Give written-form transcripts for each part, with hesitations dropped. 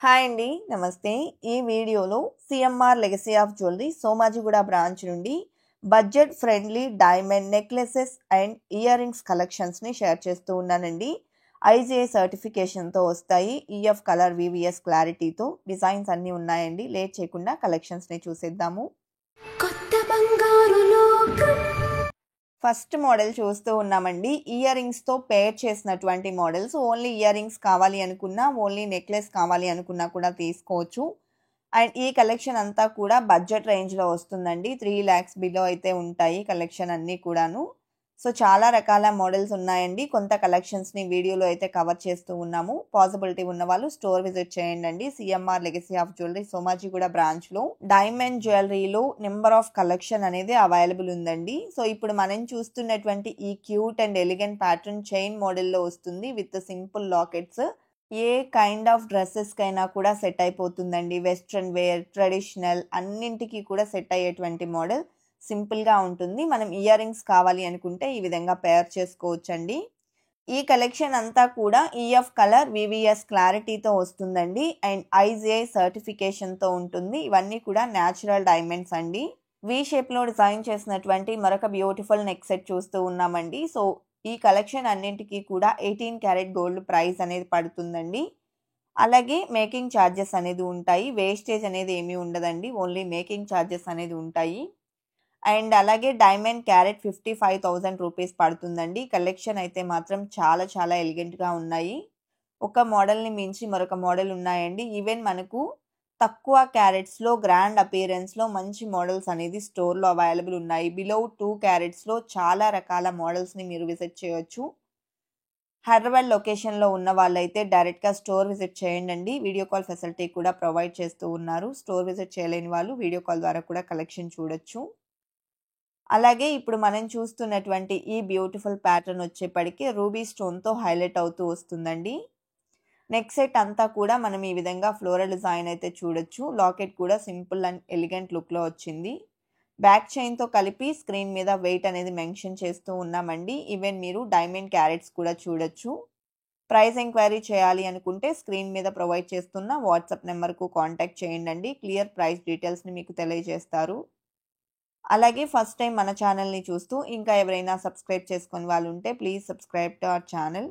Hi అండి. నమస్తే. ఈ వీడియోలో CMR legacy of jewellery Somajiguda branch నుండి budget friendly diamond necklaces and earrings కలెక్షన్స్ని షేర్ చేస్తూ ఉన్నానండి. ఐజీఐ సర్టిఫికేషన్తో వస్తాయి. ఈఎఫ్ కలర్ వివిఎస్ క్లారిటీతో డిజైన్స్ అన్నీ ఉన్నాయండి. లేట్ చేయకుండా కలెక్షన్స్ని చూసేద్దాము. కొత్త బంగారు లోకం. ఫస్ట్ మోడల్ చూస్తూ ఉన్నామండి. ఇయర్ రింగ్స్తో పేర్ చేసినటువంటి మోడల్స్. ఓన్లీ ఇయర్ రింగ్స్ కావాలి అనుకున్నా, ఓన్లీ నెక్లెస్ కావాలి అనుకున్నా కూడా తీసుకోవచ్చు. అండ్ ఈ కలెక్షన్ అంతా కూడా బడ్జెట్ రేంజ్లో వస్తుందండి. 3 lakhs బిలో అయితే ఉంటాయి కలెక్షన్ అన్నీ కూడాను. సో చాలా రకాల మోడల్స్ ఉన్నాయండి. కొంత కలెక్షన్స్ని వీడియోలో అయితే కవర్ చేస్తూ ఉన్నాము. పాసిబిలిటీ ఉన్న వాళ్ళు స్టోర్ విజిట్ చేయండి. CMR legacy of jewellery Somajiguda బ్రాంచ్లో డైమండ్ జ్యువెలరీలో నెంబర్ ఆఫ్ కలెక్షన్ అనేది అవైలబుల్ ఉందండి. సో ఇప్పుడు మనం చూస్తున్నటువంటి ఈ cute and elegant pattern chain మోడల్లో వస్తుంది with simple lockets. A kind of డ్రెస్సెస్కైనా కూడా సెట్ అయిపోతుందండి. వెస్ట్రన్ వేర్, ట్రెడిషనల్ అన్నింటికి కూడా సెట్ అయ్యేటువంటి మోడల్. సింపుల్గా ఉంటుంది. మనం ఇయర్ రింగ్స్ కావాలి అనుకుంటే ఈ విధంగా పేర్ చేసుకోవచ్చండి. ఈ కలెక్షన్ అంతా కూడా ఈఎఫ్ కలర్ వివిఎస్ క్లారిటీతో వస్తుందండి. అండ్ ఐజీఐ సర్టిఫికేషన్తో ఉంటుంది. ఇవన్నీ కూడా న్యాచురల్ డైమండ్స్ అండి. వి షేప్లో డిజైన్ చేసినటువంటి మరొక బ్యూటిఫుల్ నెక్ సెట్ చూస్తూ ఉన్నామండి. సో ఈ కలెక్షన్ అన్నింటికి కూడా 18 క్యారెట్ గోల్డ్ ప్రైస్ అనేది పడుతుందండి. అలాగే మేకింగ్ ఛార్జెస్ అనేది ఉంటాయి. వేస్టేజ్ అనేది ఏమీ ఉండదండి. ఓన్లీ మేకింగ్ ఛార్జెస్ అనేది ఉంటాయి. అండ్ అలాగే డైమండ్ క్యారెట్ 55,000 రూపీస్ పడుతుందండి. కలెక్షన్ అయితే మాత్రం చాలా చాలా ఎలిగెంట్గా ఉన్నాయి. ఒక మోడల్ని మించి మరొక మోడల్ ఉన్నాయండి. ఈవెన్ మనకు తక్కువ క్యారెట్స్లో గ్రాండ్ అపియరెన్స్లో మంచి మోడల్స్ అనేది స్టోర్లో అవైలబుల్ ఉన్నాయి. బిలో 2 క్యారెట్స్లో చాలా రకాల మోడల్స్ని మీరు విజిట్ చేయొచ్చు. హైదరాబాద్ లొకేషన్లో ఉన్న వాళ్ళైతే డైరెక్ట్గా స్టోర్ విజిట్ చేయండి. వీడియో కాల్ ఫెసిలిటీ కూడా ప్రొవైడ్ చేస్తూ ఉన్నారు. స్టోర్ విజిట్ చేయలేని వాళ్ళు వీడియో కాల్ ద్వారా కూడా కలెక్షన్ చూడొచ్చు. అలాగే ఇప్పుడు మనం చూస్తున్నటువంటి ఈ బ్యూటిఫుల్ ప్యాటర్న్ వచ్చేప్పటికి రూబీ స్టోన్తో హైలైట్ అవుతూ వస్తుందండి. నెక్ సెట్ అంతా కూడా మనం ఈ విధంగా ఫ్లోరల్ డిజైన్ అయితే చూడొచ్చు. లాకెట్ కూడా సింపుల్ అండ్ ఎలిగెంట్ లుక్లో వచ్చింది. బ్యాక్ చైన్తో కలిపి స్క్రీన్ మీద వెయిట్ అనేది మెన్షన్ చేస్తూ ఉన్నామండి. ఈవెన్ మీరు డైమండ్ క్యారెట్స్ కూడా చూడొచ్చు. ప్రైస్ ఎంక్వైరీ చేయాలి అనుకుంటే స్క్రీన్ మీద ప్రొవైడ్ చేస్తున్న వాట్సాప్ నెంబర్కు కాంటాక్ట్ చేయండి. క్లియర్ ప్రైస్ డీటెయిల్స్ని మీకు తెలియజేస్తారు. అలాగే ఫస్ట్ టైం మన ఛానల్ని చూస్తూ ఇంకా ఎవరైనా సబ్స్క్రైబ్ చేసుకుని వాళ్ళు ఉంటే please subscribe to our channel.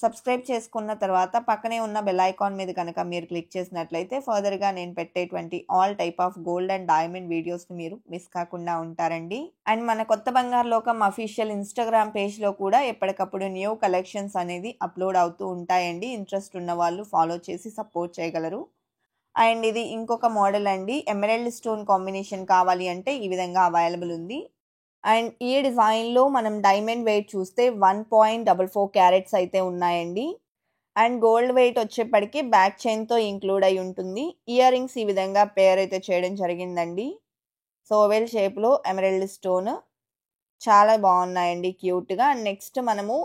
Subscribe చేసుకున్న తర్వాత పక్కనే ఉన్న బెల్ ఐకాన్ మీద కనుక మీరు క్లిక్ చేసినట్లయితే ఫర్దర్గా నేను పెట్టేటువంటి all type of gold and diamond వీడియోస్ని మీరు మిస్ కాకుండా ఉంటారండి. అండ్ మన కొత్త బంగారు లోకం అఫీషియల్ ఇన్స్టాగ్రామ్ పేజ్లో కూడా ఎప్పటికప్పుడు న్యూ కలెక్షన్స్ అనేది అప్లోడ్ అవుతూ ఉంటాయండి. ఇంట్రెస్ట్ ఉన్న వాళ్ళు ఫాలో చేసి సపోర్ట్ చేయగలరు. అండ్ ఇది ఇంకొక మోడల్ అండి. ఎమరాల్డ్ స్టోన్ కాంబినేషన్ కావాలి అంటే ఈ విధంగా అవైలబుల్ ఉంది. అండ్ ఈ డిజైన్లో మనం డైమండ్ వెయిట్ చూస్తే 1.44 క్యారెట్స్ అయితే ఉన్నాయండి. అండ్ గోల్డ్ వెయిట్ వచ్చేప్పటికి బ్యాక్ చైన్తో ఇంక్లూడ్ అయి ఉంటుంది. ఇయర్ రింగ్స్ ఈ విధంగా పేర్ అయితే చేయడం జరిగిందండి. సో ఓవెల్ షేప్లో ఎమరాల్డ్ స్టోన్ చాలా బాగున్నాయండి క్యూట్గా. అండ్ నెక్స్ట్ మనము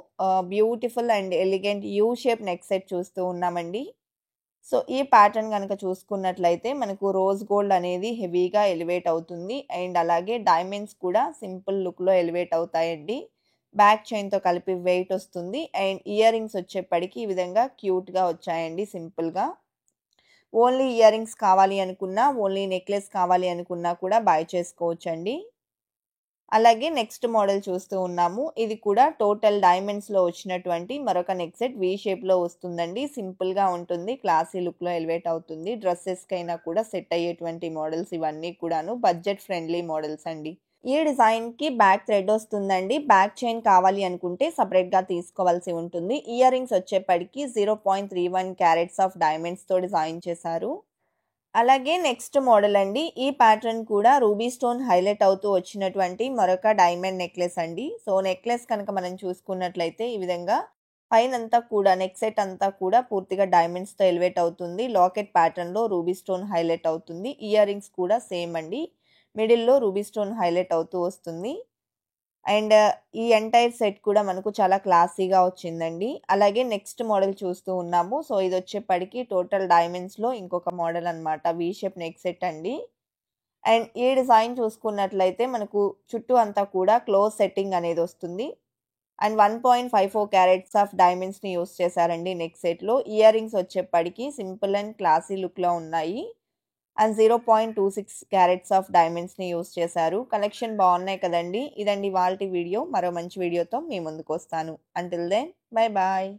beautiful and elegant U shape neck set చూస్తూ ఉన్నామండి. సో ఈ ప్యాటర్న్ కనుక చూసుకున్నట్లయితే మనకు రోజ్ గోల్డ్ అనేది హెవీగా ఎలివేట్ అవుతుంది. అండ్ అలాగే డైమండ్స్ కూడా సింపుల్ లుక్లో ఎలివేట్ అవుతాయండి. బ్యాక్ చైన్తో కలిపి వెయిట్ వస్తుంది. అండ్ ఇయర్ రింగ్స్ వచ్చేప్పటికి ఈ విధంగా క్యూట్గా వచ్చాయండి సింపుల్గా. ఓన్లీ ఇయర్ రింగ్స్ కావాలి అనుకున్నా, ఓన్లీ నెక్లెస్ కావాలి అనుకున్నా కూడా బై చేసుకోవచ్చండి. అలాగే నెక్స్ట్ మోడల్ చూస్తూ ఉన్నాము. ఇది కూడా టోటల్ డైమండ్స్లో వచ్చినటువంటి మరొక నెక్ సెట్ వీ షేప్లో వస్తుందండి. సింపుల్గా ఉంటుంది. క్లాసీ లుక్లో ఎలివేట్ అవుతుంది. డ్రెస్సెస్కైనా కూడా సెట్ అయ్యేటువంటి మోడల్స్ ఇవన్నీ కూడాను బడ్జెట్ ఫ్రెండ్లీ మోడల్స్ అండి. ఈ డిజైన్కి బ్యాక్ థ్రెడ్ వస్తుందండి. బ్యాక్ చైన్ కావాలి అనుకుంటే సపరేట్గా తీసుకోవాల్సి ఉంటుంది. ఇయర్ రింగ్స్ వచ్చేప్పటికి 0.31 క్యారెట్స్ ఆఫ్ డైమండ్స్తో డిజైన్ చేశారు. అలాగే నెక్స్ట్ మోడల్ అండి. ఈ ప్యాటర్న్ కూడా రూబీ స్టోన్ హైలైట్ అవుతూ వచ్చినటువంటి మరొక డైమండ్ నెక్లెస్ అండి. సో నెక్లెస్ కనుక మనం చూసుకున్నట్లయితే ఈ విధంగా పైనంతా కూడా నెక్ సెట్ అంతా కూడా పూర్తిగా డైమండ్స్తో ఎలివేట్ అవుతుంది. లాకెట్ ప్యాటర్న్లో రూబీ స్టోన్ హైలైట్ అవుతుంది. ఇయర్ రింగ్స్ కూడా సేమ్ అండి. మిడిల్లో రూబీ స్టోన్ హైలైట్ అవుతూ వస్తుంది. అండ్ ఈ ఎంటైర్ సెట్ కూడా మనకు చాలా క్లాసీగా వచ్చిందండి. అలాగే నెక్స్ట్ మోడల్ చూస్తూ ఉన్నాము. సో ఇది వచ్చేప్పటికి టోటల్ డైమండ్స్లో ఇంకొక మోడల్ అనమాట. వీ షేప్ నెక్ సెట్ అండి. అండ్ ఈ డిజైన్ చూసుకున్నట్లయితే మనకు చుట్టూ అంతా కూడా క్లోజ్ సెట్టింగ్ అనేది వస్తుంది. అండ్ 1.54 క్యారెట్స్ ఆఫ్ డైమండ్స్ని యూస్ చేశారండి నెక్ సెట్లో. ఇయర్ రింగ్స్ వచ్చేప్పటికి సింపుల్ అండ్ క్లాసీ లుక్లో ఉన్నాయి. అండ్ 0.26 క్యారెట్స్ ఆఫ్ డైమండ్స్ని యూస్ చేశారు. కలెక్షన్ బాగున్నాయి కదండి. ఇదండి ఇవాల్టి వీడియో. మరో మంచి వీడియోతో మీ ముందుకు వస్తాను. Until then bye bye.